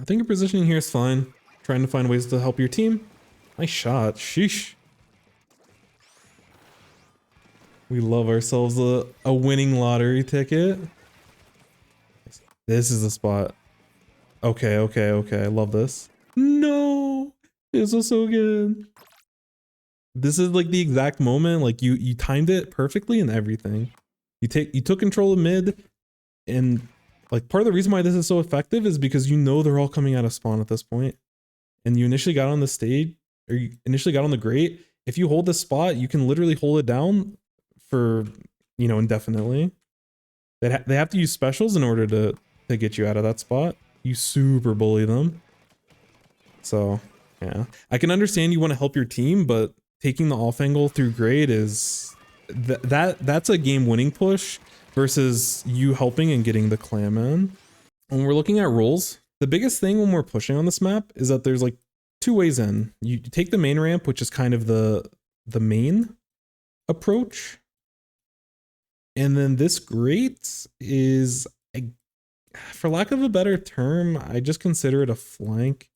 I think your positioning here is fine. Trying to find ways to help your team. Nice shot. Sheesh. We love ourselves a winning lottery ticket. This is the spot. Okay, okay, okay. I love this. No, this was so good. This is like the exact moment. Like you timed it perfectly and everything. You took control of mid, and like part of the reason why this is so effective is because you know they're all coming out of spawn at this point, and you initially got on the stage, or you initially got on the grate. If you hold this spot, you can literally hold it down for, you know, indefinitely. They have to use specials in order to get you out of that spot. You super bully them. So yeah, I can understand you want to help your team, but taking the off angle through grade is that's a game winning push versus you helping and getting the clam in. When we're looking at roles, the biggest thing when we're pushing on this map is that there's like two ways in. You take the main ramp, which is kind of the main approach. And then this grate is, for lack of a better term, I just consider it a flank.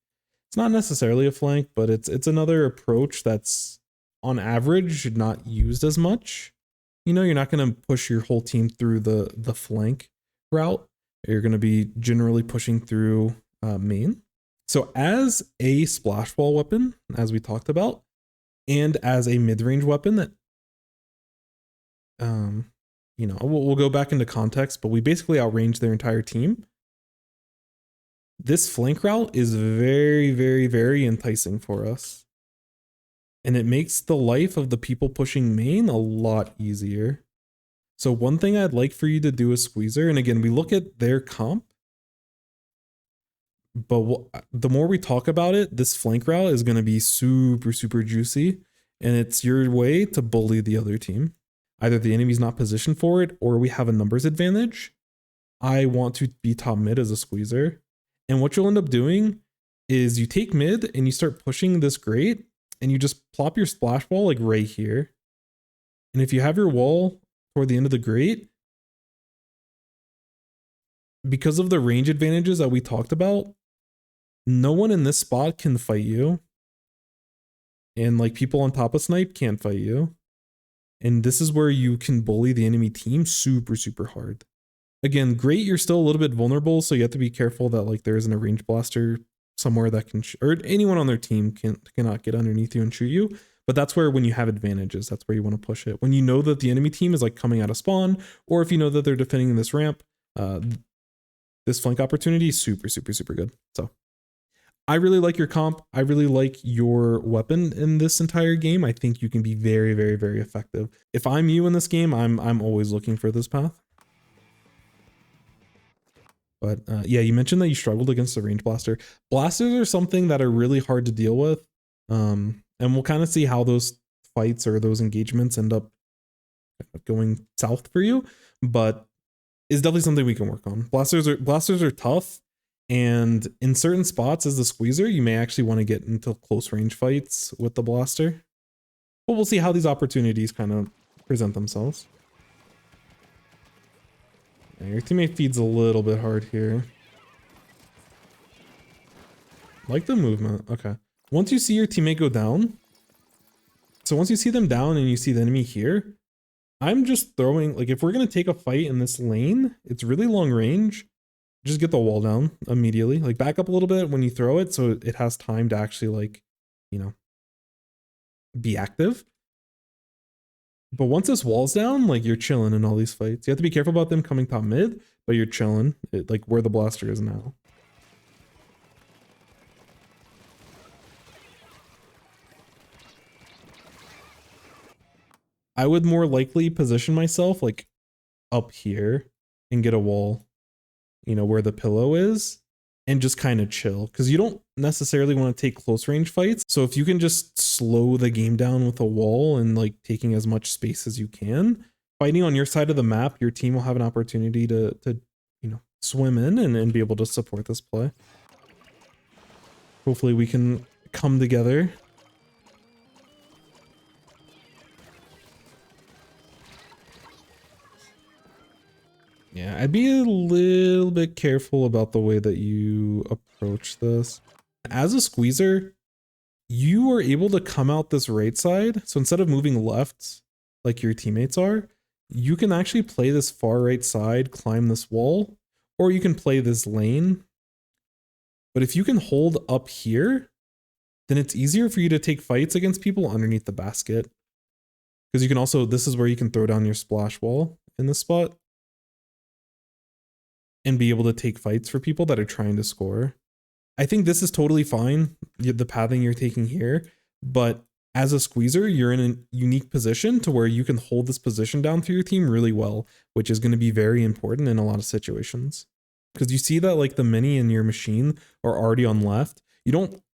It's not necessarily a flank, but it's another approach that's on average not used as much. You know, you're not going to push your whole team through the flank route. You're going to be generally pushing through main. So as a splash wall weapon, as we talked about, and as a mid-range weapon that, you know, we'll go back into context, but we basically outrange their entire team. This flank route is very, very, very enticing for us. And it makes the life of the people pushing main a lot easier. So one thing I'd like for you to do is Squeezer. And again, we look at their comp, but the more we talk about it, this flank route is going to be super, super juicy. And it's your way to bully the other team. Either the enemy's not positioned for it or we have a numbers advantage. I want to be top mid as a Squeezer. And what you'll end up doing is you take mid and you start pushing this grate and you just plop your splash wall like right here. And if you have your wall toward the end of the grate, because of the range advantages that we talked about, no one in this spot can fight you. And like people on top of snipe can't fight you. And this is where you can bully the enemy team super, super hard. Again, great, you're still a little bit vulnerable, so you have to be careful that like there isn't a range blaster somewhere that can, or anyone on their team cannot get underneath you and shoot you. But that's where, when you have advantages, that's where you want to push it. When you know that the enemy team is like coming out of spawn, or if you know that they're defending this ramp, this flank opportunity is super, super, super good. So I really like your comp. I really like your weapon in this entire game. I think you can be very, very, very effective. If I'm you in this game, I'm always looking for this path. But yeah, you mentioned that you struggled against the range blaster. Blasters are something that are really hard to deal with. And we'll kind of see how those fights or those engagements end up going south for you. But it's definitely something we can work on. Blasters are tough. And in certain spots as the Squeezer, you may actually want to get into close range fights with the blaster. But we'll see how these opportunities kind of present themselves. Yeah, your teammate feeds a little bit hard here. Like the movement. Okay. Once you see your teammate go down, so once you see them down and you see the enemy here, I'm just throwing, like if we're going to take a fight in this lane, it's really long range. Just get the wall down immediately. Like back up a little bit when you throw it so it has time to actually like, you know, be active. But once this wall's down, like you're chilling in all these fights. You have to be careful about them coming top mid, but you're chilling like where the blaster is now. I would more likely position myself like up here and get a wall, you know, where the pillow is, and just kind of chill, because you don't necessarily want to take close range fights. So if you can just slow the game down with a wall and like taking as much space as you can, fighting on your side of the map, your team will have an opportunity to you know, swim in and be able to support this play. Hopefully we can come together. Yeah, I'd be a little bit careful about the way that you approach this. As a squeezer, you are able to come out this right side. So instead of moving left like your teammates are, you can actually play this far right side, climb this wall, or you can play this lane. But if you can hold up here, then it's easier for you to take fights against people underneath the basket. Because you can also, this is where you can throw down your splash wall in this spot and be able to take fights for people that are trying to score. I think this is totally fine, the pathing you're taking here, but as a squeezer, you're in a unique position to where you can hold this position down for your team really well, which is going to be very important in a lot of situations. Because you see that like the mini in your machine are already on left.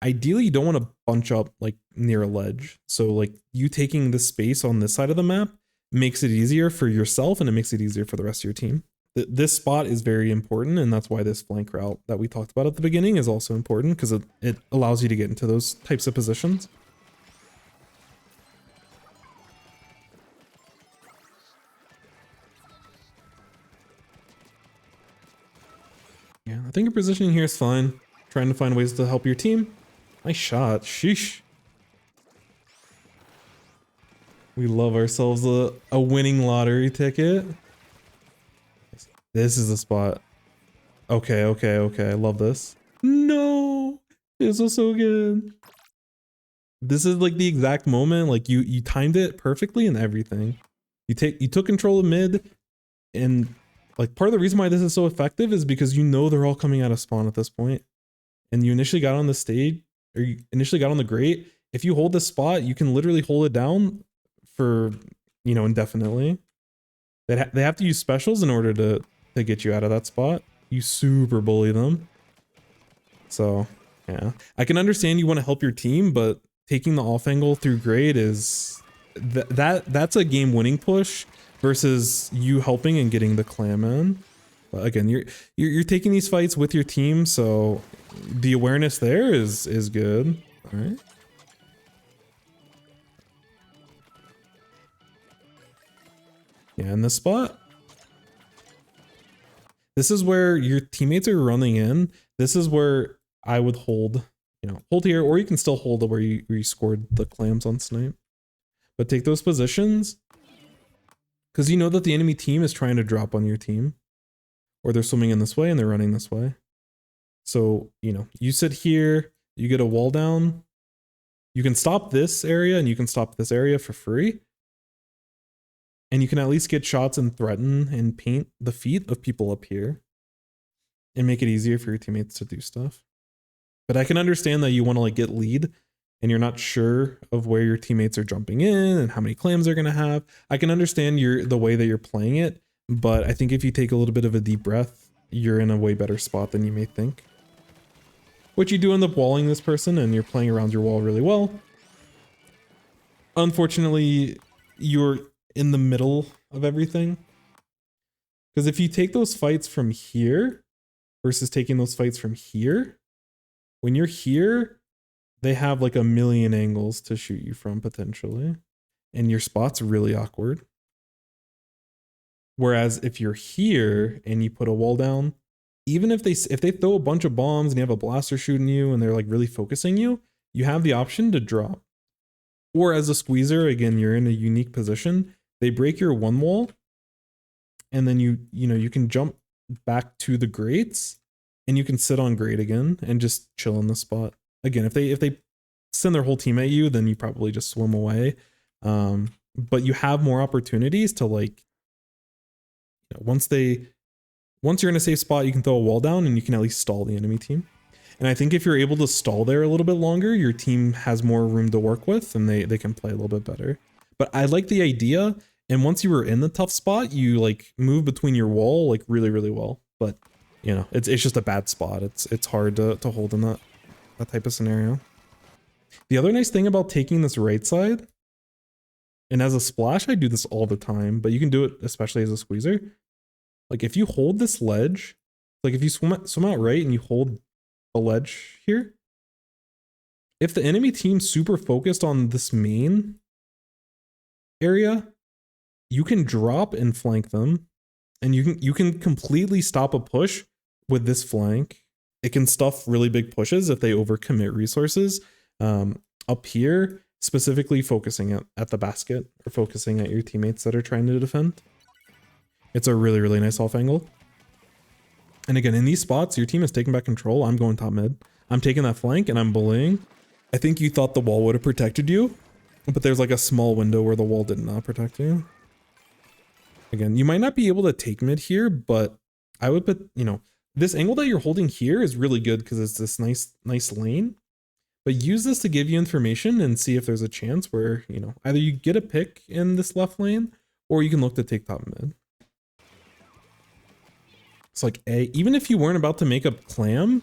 Ideally you don't want to bunch up like near a ledge. So like you taking the space on this side of the map makes it easier for yourself and it makes it easier for the rest of your team. This spot is very important, and that's why this flank route that we talked about at the beginning is also important, because it allows you to get into those types of positions. Yeah, I think your positioning here is fine. Trying to find ways to help your team. Nice shot. Sheesh. We love ourselves a winning lottery ticket. This is the spot. Okay. I love this. No, this was so good. This is like the exact moment, like you timed it perfectly and everything. You took control of mid, and like part of the reason why this is so effective is because you know they're all coming out of spawn at this point. And you initially got on the stage, or you initially got on the grate. If you hold this spot, you can literally hold it down for, you know, indefinitely. They have to use specials in order to get you out of that spot. You super bully them. So yeah, I can understand you want to help your team, but taking the off angle through grade is that's a game winning push versus you helping and getting the clam in. But again, you're taking these fights with your team, so the awareness there is good. All right. Yeah, in this spot, this is where your teammates are running in. This is where I would hold, hold here, or you can still hold where you scored the clams on snipe. But take those positions, because you know that the enemy team is trying to drop on your team, or they're swimming in this way and they're running this way. So, you sit here, you get a wall down, you can stop this area and you can stop this area for free. And you can at least get shots and threaten and paint the feet of people up here and make it easier for your teammates to do stuff. But I can understand that you want to like get lead and you're not sure of where your teammates are jumping in and how many clams they're going to have. I can understand the way that you're playing it, but I think if you take a little bit of a deep breath, you're in a way better spot than you may think. What you do end up walling this person and you're playing around your wall really well. Unfortunately, you're in the middle of everything. Because if you take those fights from here versus taking those fights from here, when you're here, they have like a million angles to shoot you from potentially. And your spot's really awkward. Whereas if you're here and you put a wall down, even if they throw a bunch of bombs and you have a blaster shooting you and they're like really focusing you, you have the option to drop. Or as a squeezer, again, you're in a unique position. They break your one wall, and then you can jump back to the grates, and you can sit on grate again and just chill in the spot. Again, if they send their whole team at you, then you probably just swim away. But you have more opportunities to like, once you're in a safe spot, you can throw a wall down and you can at least stall the enemy team. And I think if you're able to stall there a little bit longer, your team has more room to work with and they can play a little bit better. But I like the idea. And once you were in the tough spot, you like move between your wall like really, really well. But it's just a bad spot. It's hard to hold in that type of scenario. The other nice thing about taking this right side, and as a splash, I do this all the time, but you can do it especially as a squeezer. Like if you hold this ledge, like if you swim out right and you hold a ledge here, if the enemy team's super focused on this main area, you can drop and flank them And you can completely stop a push with this flank. It can stuff really big pushes if they overcommit resources. Up here, specifically focusing at the basket or focusing at your teammates that are trying to defend. It's a really, really nice off angle. And again, in these spots, your team is taking back control. I'm going top mid. I'm taking that flank and I'm bullying. I think you thought the wall would have protected you, but there's like a small window where the wall did not protect you. Again, you might not be able to take mid here, but I would put, you know, this angle that you're holding here is really good because it's this nice lane. But use this to give you information and see if there's a chance where, you know, either you get a pick in this left lane or you can look to take top mid. It's like, even if you weren't about to make a clam,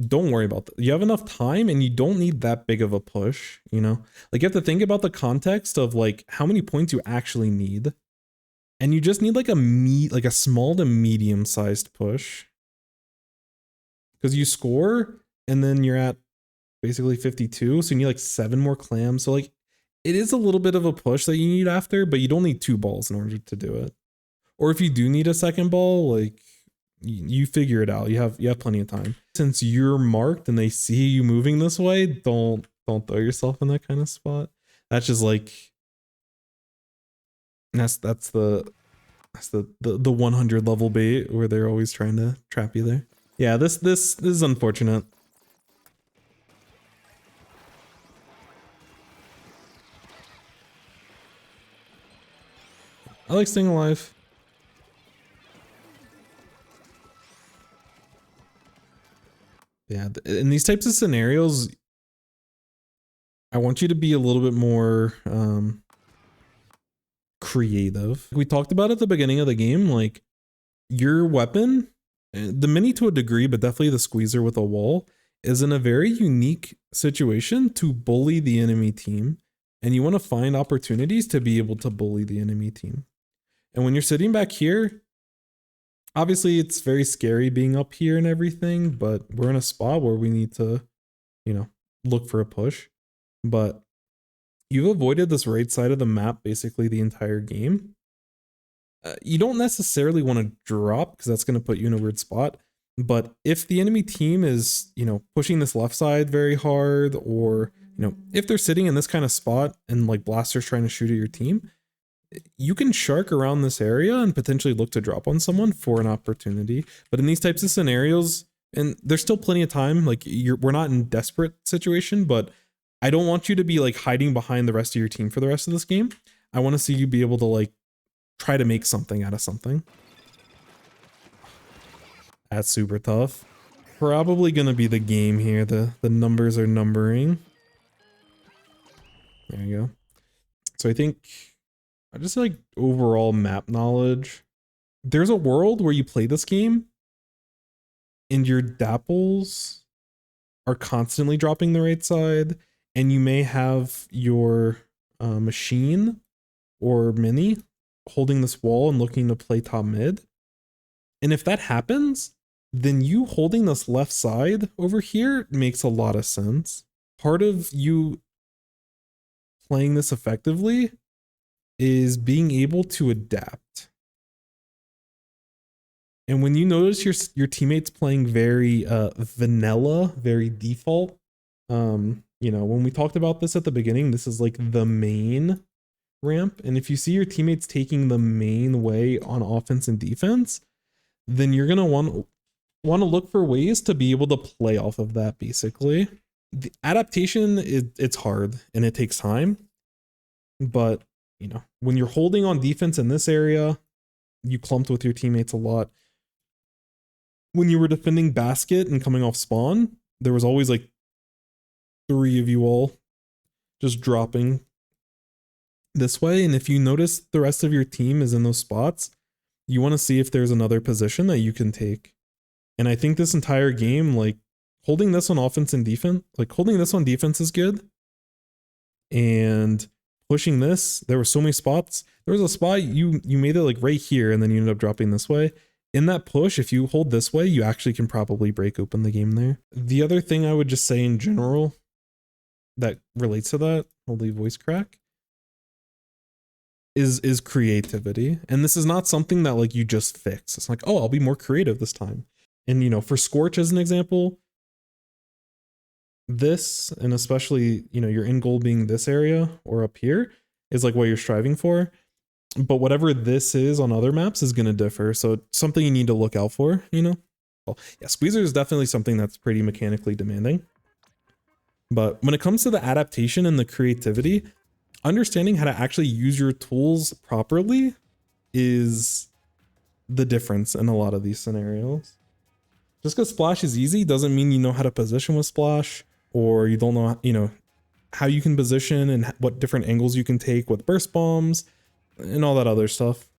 don't worry about that. You have enough time and you don't need that big of a push, you know? Like you have to think about the context of like how many points you actually need. And you just need like a small to medium sized push. Because you score and then you're at basically 52. So you need like 7 more clams. So like it is a little bit of a push that you need after, but you don't need 2 balls in order to do it. Or if you do need a second ball, like you figure it out. You have plenty of time. Since you're marked and they see you moving this way, don't throw yourself in that kind of spot. That's just like that's the 100 level bait where they're always trying to trap you there. Yeah, this is unfortunate. I like staying alive. Yeah, in these types of scenarios, I want you to be a little bit more creative. We talked about at the beginning of the game, like your weapon, the mini to a degree, but definitely the squeezer with a wall, is in a very unique situation to bully the enemy team. And you want to find opportunities to be able to bully the enemy team. And when you're sitting back here, obviously it's very scary being up here and everything, but we're in a spot where we need to, you know, look for a push. But you've avoided this right side of the map basically the entire game. You don't necessarily want to drop because that's going to put you in a weird spot. But if the enemy team is, you know, pushing this left side very hard, or, you know, if they're sitting in this kind of spot and like blasters trying to shoot at your team, you can shark around this area and potentially look to drop on someone for an opportunity. But in these types of scenarios, and there's still plenty of time, like we're not in desperate situation, but I don't want you to be like hiding behind the rest of your team for the rest of this game. I want to see you be able to like try to make something out of something. That's super tough. Probably gonna be the game here. The numbers are numbering. There you go. So I think I just like overall map knowledge. There's a world where you play this game and your dapples are constantly dropping the right side, and you may have your machine or mini holding this wall and looking to play top mid. And if that happens, then you holding this left side over here makes a lot of sense. Part of you playing this effectively is being able to adapt. And when you notice your teammates playing very vanilla, very default, you know, when we talked about this at the beginning, this is like the main ramp. And if you see your teammates taking the main way on offense and defense, then you're gonna want to look for ways to be able to play off of that. Basically, the adaptation it's hard and it takes time, but you know, when you're holding on defense in this area, you clumped with your teammates a lot. When you were defending basket and coming off spawn, there was always like 3 of you all just dropping this way. And if you notice the rest of your team is in those spots, you want to see if there's another position that you can take. And I think this entire game, like holding this on offense and defense, like holding this on defense is good. And pushing this, there were so many spots. There was a spot you made it like right here, and then you ended up dropping this way. In that push, if you hold this way, you actually can probably break open the game there. The other thing I would just say in general that relates to that, holy voice crack, is creativity. And this is not something that like you just fix. It's like, oh, I'll be more creative this time. And you know, for Scorch as an example, this, and especially, you know, your end goal being this area or up here, is like what you're striving for. But whatever this is on other maps is going to differ. So it's something you need to look out for, you know? Well, yeah, Squeezer is definitely something that's pretty mechanically demanding. But when it comes to the adaptation and the creativity, understanding how to actually use your tools properly is the difference in a lot of these scenarios. Just because Splash is easy doesn't mean you know how to position with Splash, or you don't know, you know, how you can position and what different angles you can take with burst bombs and all that other stuff.